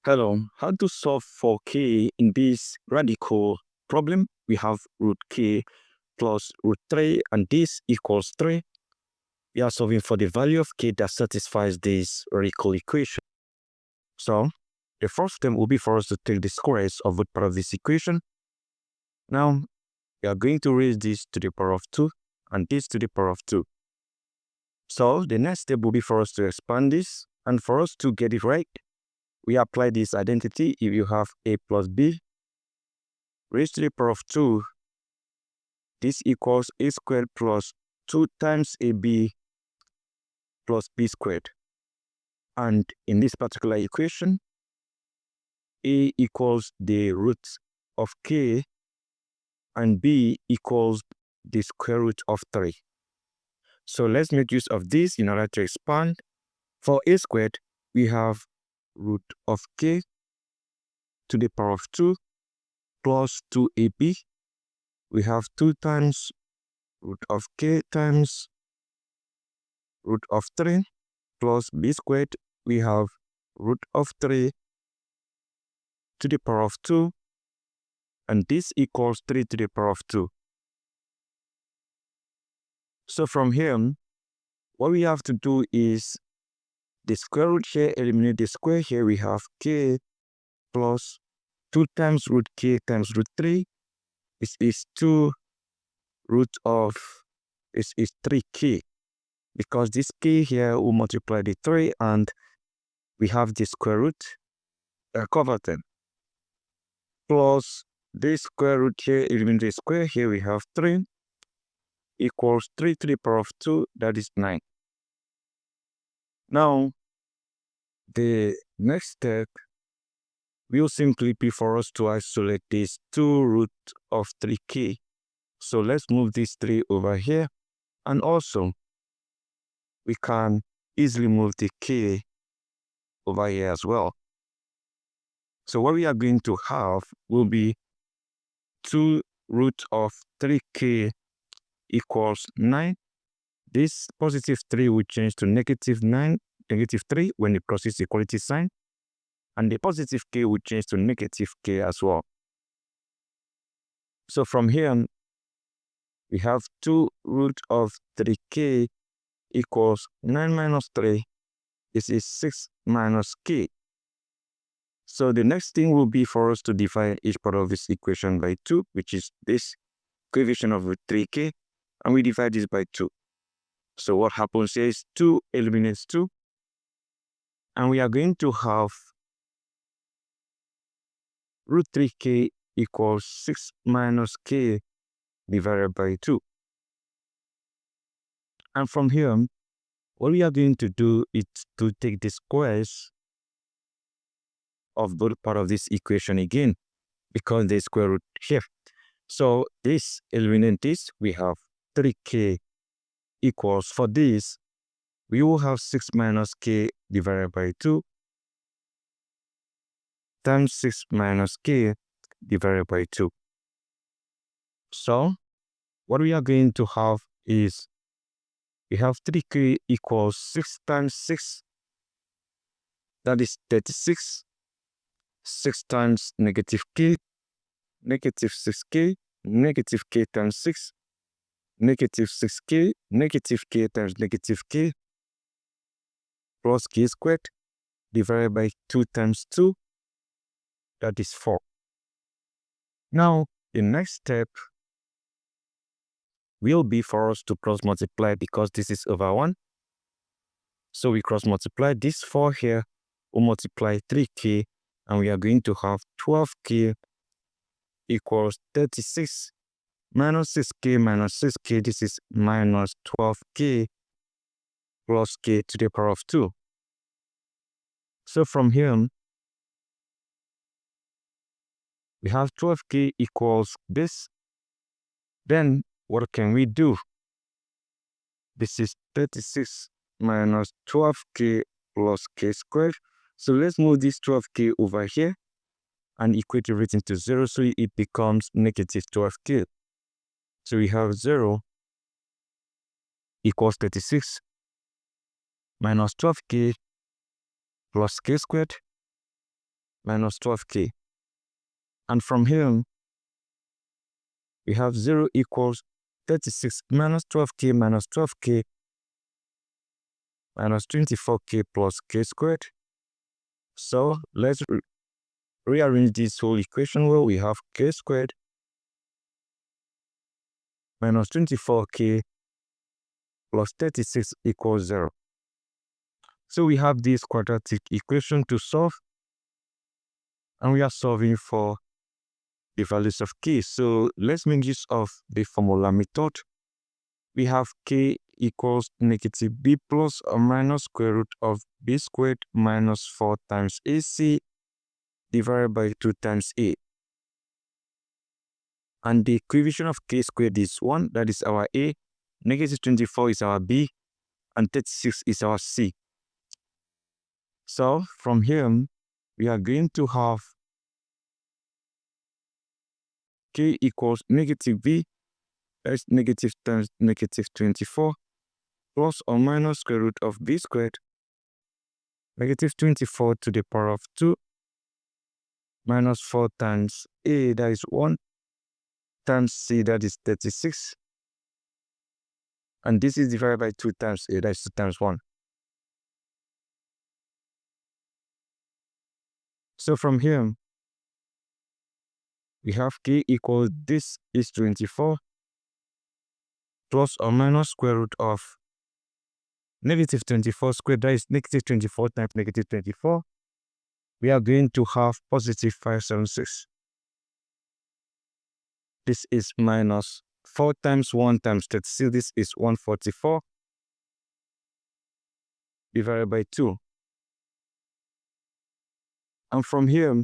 Hello, how to solve for k in this radical problem? We have root k plus root 3 and this equals 3. We are solving for the value of k that satisfies this radical equation. So the first step will be for us to take the squares of both part of this equation. Now we are going to raise this to the power of 2 and this to the power of 2. So the next step will be for us to expand this, and for us to get it right, we apply this identity. If you have a plus b raised to the power of 2, this equals a squared plus 2 times ab plus b squared. And in this particular equation, a equals the root of k and b equals the square root of 3. So let's make use of this in order to expand. For a squared, we have root of k to the power of 2 plus 2ab. We have 2 times root of k times root of 3 plus b squared. We have root of 3 to the power of 2, and this equals 3 to the power of 2. So from here, what we have to do is the square root here, eliminate the square here. We have k plus 2 times root k times root 3. This is 2 root of, this is 3k, because this k here will multiply the 3 and we have the square root cover them. Plus this square root here, eliminate the square here, we have 3 equals 3 to the power of 2, that is 9. Now, the next step will simply be for us to isolate this 2 root of 3k. So let's move this 3 over here, and also we can easily move the k over here as well. So what we are going to have will be 2 root of 3k equals 9. This positive 3 will change to negative 3 when it crosses the equality sign, and the positive k will change to negative k as well. So from here, we have 2 root of 3k equals 9 minus 3. This is 6 minus k. So the next thing will be for us to divide each part of this equation by 2, which is this coefficient of 3k, and we divide this by 2. So what happens here is 2 eliminates 2, and we are going to have root 3k equals 6 minus k divided by 2. And from here, what we are going to do is to take the squares of both part of this equation again, because the square root here. So this eliminate this, we have 3k equals, for this, we will have 6 minus k divided by 2 times 6 minus k divided by 2. So what we are going to have is, we have 3k equals 6 times 6, that is 36. 6 times negative k, negative 6k, negative k times 6, negative 6k, negative k times negative k, plus k squared divided by 2 times 2, that is 4. Now, the next step will be for us to cross multiply, because this is over 1. So we cross multiply this 4 here, will multiply 3k, and we are going to have 12k equals 36 minus 6k minus 6k. This is minus 12k plus k to the power of 2. So from here, we have 12k equals this. Then what can we do? This is 36 minus 12k plus k squared. So let's move this 12k over here and equate everything to 0, so it becomes negative 12k. So we have 0 equals 36 minus 12k plus k squared minus 12k. And from here, we have 0 equals 36 minus 12k minus 12k minus 24k plus k squared. So let's rearrange this whole equation where we have k squared minus 24k plus 36 equals 0. So we have this quadratic equation to solve, and we are solving for the values of k. So let's make use of the formula method. We have k equals negative b plus or minus square root of b squared minus 4 times ac divided by 2 times a. And the coefficient of k squared is 1, that is our a, negative 24 is our b, and 36 is our c. So from here, we are going to have k equals negative b, that's negative times negative 24, plus or minus square root of b squared, negative 24 to the power of 2, minus 4 times a, that is 1, times c, that is 36. And this is divided by 2 times a, that is 2 times 1. So from here, we have k equals, this is 24, plus or minus square root of negative 24 squared, that is negative 24 times negative 24. We are going to have positive 576. This is minus 4 times 1 times 36. This is 144 divided by 2. And from here,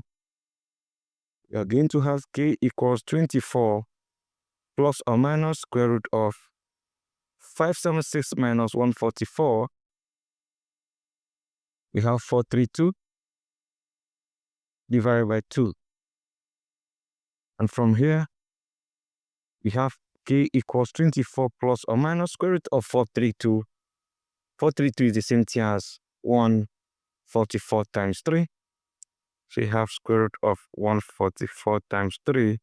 we are going to have k equals 24 plus or minus square root of 576 minus 144. We have 432 divided by 2. And from here, we have k equals 24 plus or minus square root of 432. 432 is the same thing as 144 times 3. So you have square root of 144 times 3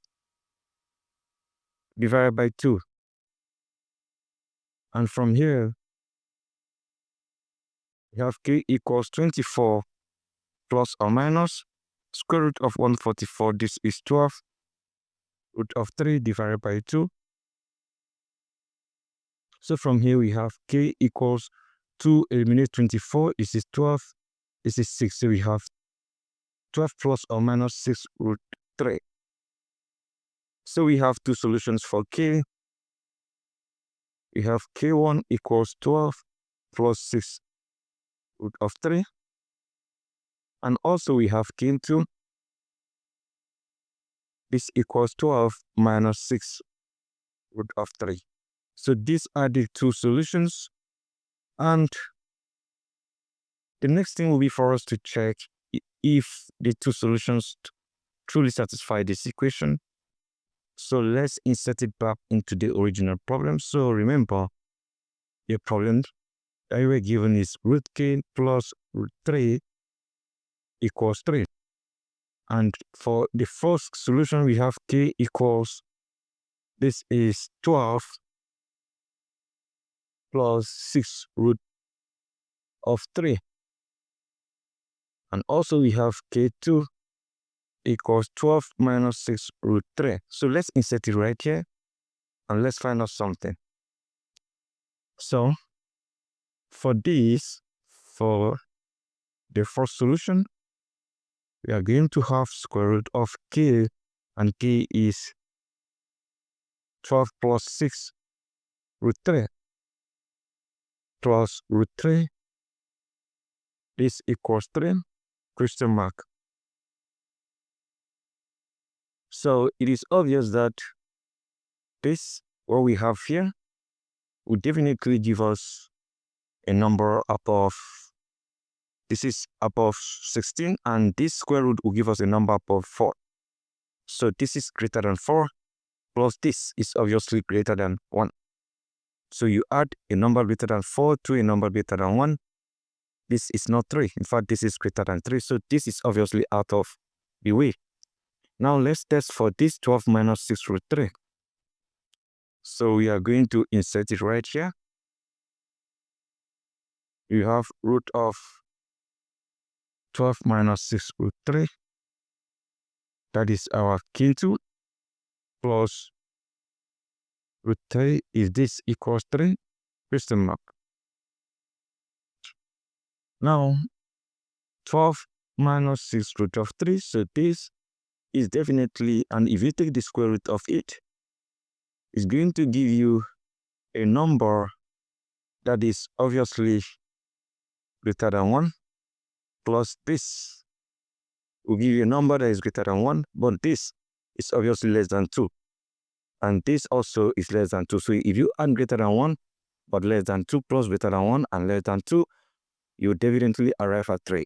divided by 2. And from here, we have k equals 24 plus or minus square root of 144. This is 12 root of 3 divided by 2. So from here, we have k equals 2 eliminate 24. This is 12. This is 6. So we have 12 plus or minus 6 root 3. So we have two solutions for k. We have k1 equals 12 plus 6 root of 3. And also we have k2. This equals 12 minus 6 root of 3. So these are the two solutions. And the next thing will be for us to check if the two solutions truly satisfy this equation. So let's insert it back into the original problem. So remember, the problem that we were given is root k plus root 3 equals 3. And for the first solution, we have k equals, this is 12 plus 6 root of 3. And also we have k2 equals 12 minus 6 root 3. So let's insert it right here and let's find out something. So for this, for the first solution, we are going to have square root of k, and k is 12 plus 6 root 3 plus root 3. This equals 3, question mark. So it is obvious that this, what we have here, will definitely give us a number above, this is above 16, and this square root will give us a number above 4. So this is greater than 4, plus this is obviously greater than 1. So you add a number greater than 4 to a number greater than 1. This is not 3. In fact, this is greater than 3. So this is obviously out of the way. Now let's test for this 12 minus 6 root 3. So we are going to insert it right here. You have root of 12 minus 6 root 3. That is our Thankyou plus root 3. If this equals 3, question mark. Now 12 minus 6 root of 3. So this is definitely, and if you take the square root of it, it's going to give you a number that is obviously greater than 1, plus this will give you a number that is greater than 1, but this is obviously less than 2. And this also is less than 2. So if you add greater than 1, but less than 2 plus greater than 1 and less than 2, you definitely arrive at 3.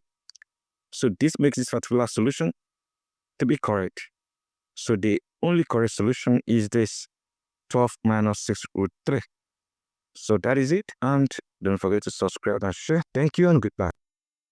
So this makes this particular solution to be correct. So the only correct solution is this 12 minus 6 root 3. So that is it. And don't forget to subscribe and share. Thank you and goodbye.